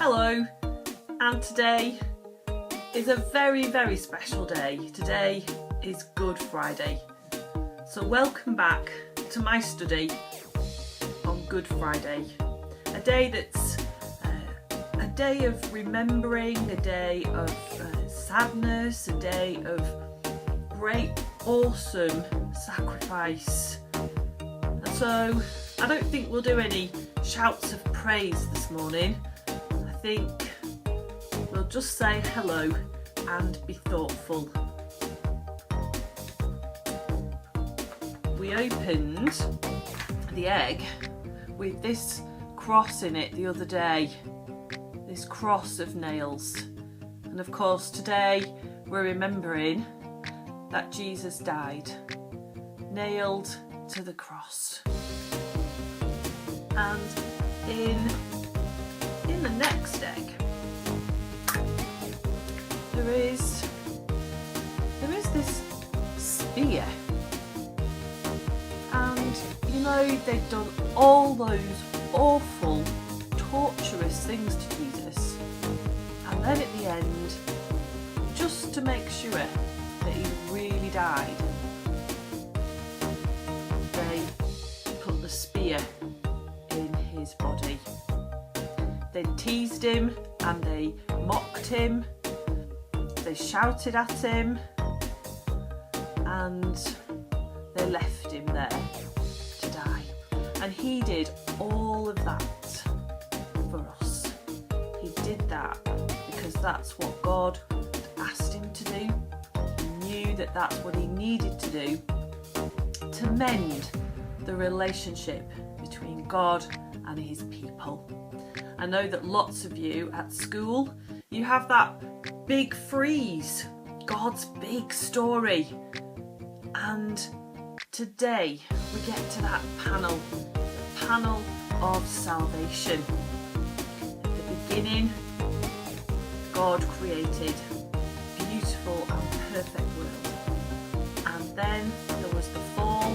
Hello, and today is a very, very special day. Today is Good Friday. So welcome back to my study on Good Friday. A day that's a day of remembering, a day of sadness, a day of great, awesome sacrifice. And so I don't think we'll do any shouts of praise this morning. I think we'll just say hello and be thoughtful. We opened the egg with this cross in it the other day, this cross of nails. And of course today we're remembering that Jesus died, nailed to the cross. And in the next egg there is this spear, and you know they've done all those awful torturous things to Jesus, and then at the end, just to make sure that he really died, they put the spear in his body. They teased him and they mocked him, they shouted at him, and they left him there to die. And he did all of that for us. He did that because that's what God asked him to do. He knew that that's what he needed to do to mend the relationship between God and his people. I know that lots of you at school, you have that big frieze, God's big story. And today we get to that panel, the panel of salvation. At the beginning, God created a beautiful and perfect world. And then there was the fall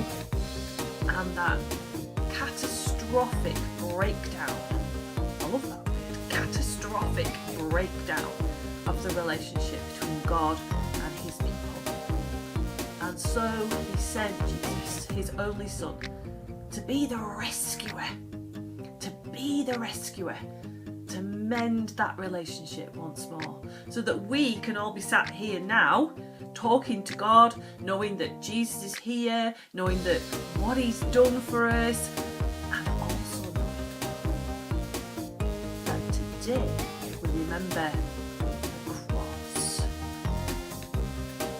and that catastrophic breakdown. I love that word, catastrophic breakdown of the relationship between God and his people. And so he sent Jesus, his only son, to be the rescuer, to mend that relationship once more, so that we can all be sat here now talking to God, knowing that Jesus is here, knowing that what he's done for us, and also knowing that today we remember the cross.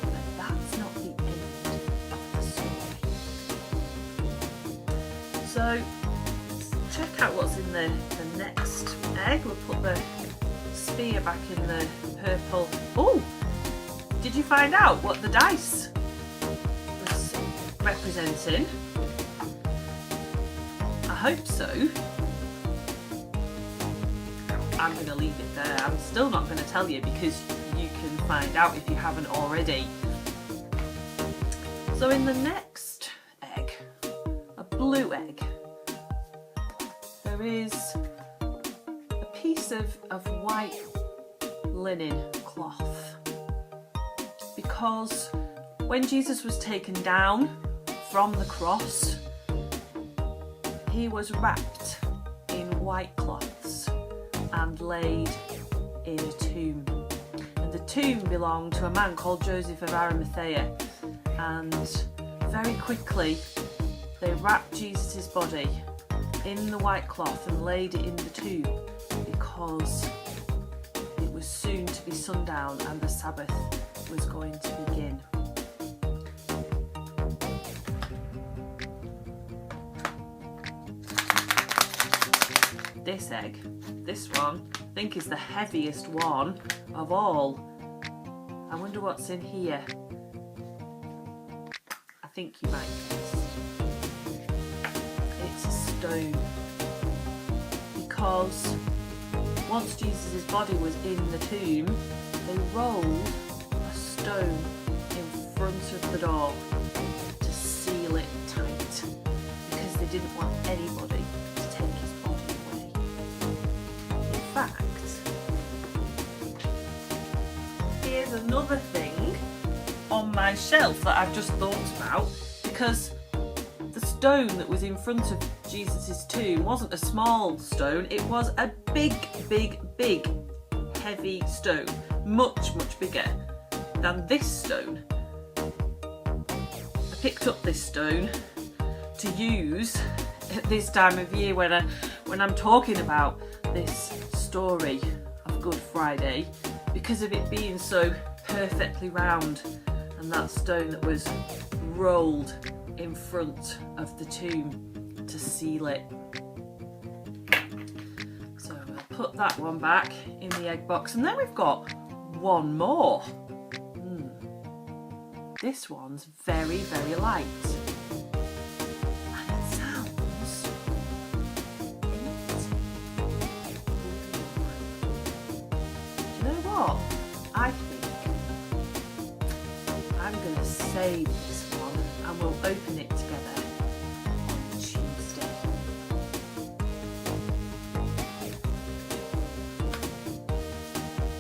But that's not the end of the story. So check out what's in the next egg. We'll put the spear back in the purple. Oh! Did you find out what the dice was representing? I hope so. I'm going to leave it there. I'm still not going to tell you because you can find out if you haven't already. So in the next egg, a blue egg, there is a piece of white linen cloth. Because when Jesus was taken down from the cross, he was wrapped in white cloths and laid in a tomb. And the tomb belonged to a man called Joseph of Arimathea. And very quickly they wrapped Jesus' body in the white cloth and laid it in the tomb, because it was soon to be sundown and the Sabbath was going to begin. This egg, this one, I think is the heaviest one of all. I wonder what's in here. I think you might guess. It's a stone. Because once Jesus' body was in the tomb, they rolled a stone in front of the door to seal it tight, because they didn't want anybody to take his body away. In fact, another thing on my shelf that I've just thought about, because the stone that was in front of Jesus' tomb wasn't a small stone, it was a big, heavy stone, much bigger than this stone. I picked up this stone to use at this time of year when I'm talking about this story of Good Friday, because of it being so perfectly round, and that stone that was rolled in front of the tomb to seal it. So we'll put that one back in the egg box, and then we've got one more. This one's very light, and it sounds Do you know what? I think I'm going to save this one and we'll open it together on Tuesday.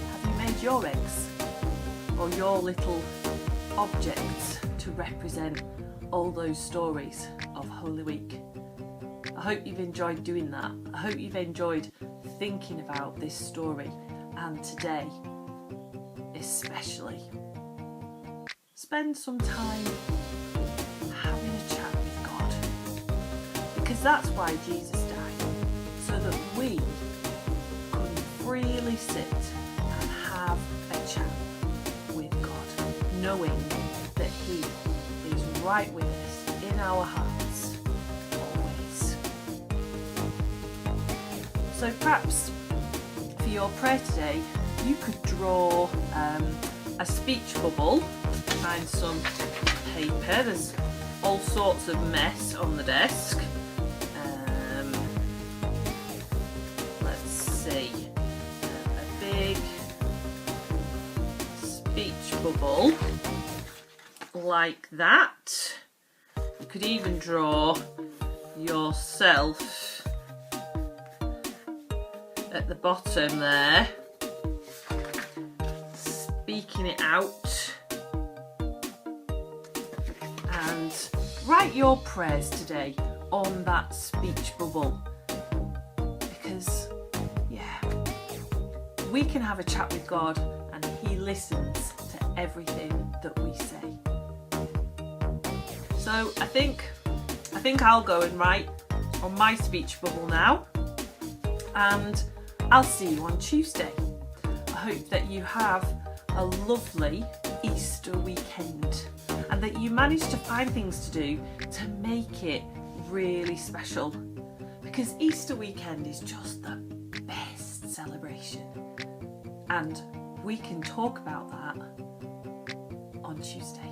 Have you made your eggs or your little objects to represent all those stories of Holy Week? I hope you've enjoyed doing that. I hope you've enjoyed thinking about this story, and today especially. Spend some time having a chat with God, because that's why Jesus died, so that we can freely sit and have a chat with God, knowing that He is right with us in our hearts always. So perhaps for your prayer today, you could draw a speech bubble. Find some paper. There's all sorts of mess on the desk. Let's see. A big speech bubble like that. You could even draw yourself at the bottom there, speaking it out, and write your prayers today on that speech bubble, because we can have a chat with God and He listens to everything that we say. So I think I'll go and write on my speech bubble now, and I'll see you on Tuesday. I hope that you have a lovely Easter weekend, and that you manage to find things to do to make it really special, because Easter weekend is just the best celebration, and we can talk about that on Tuesday.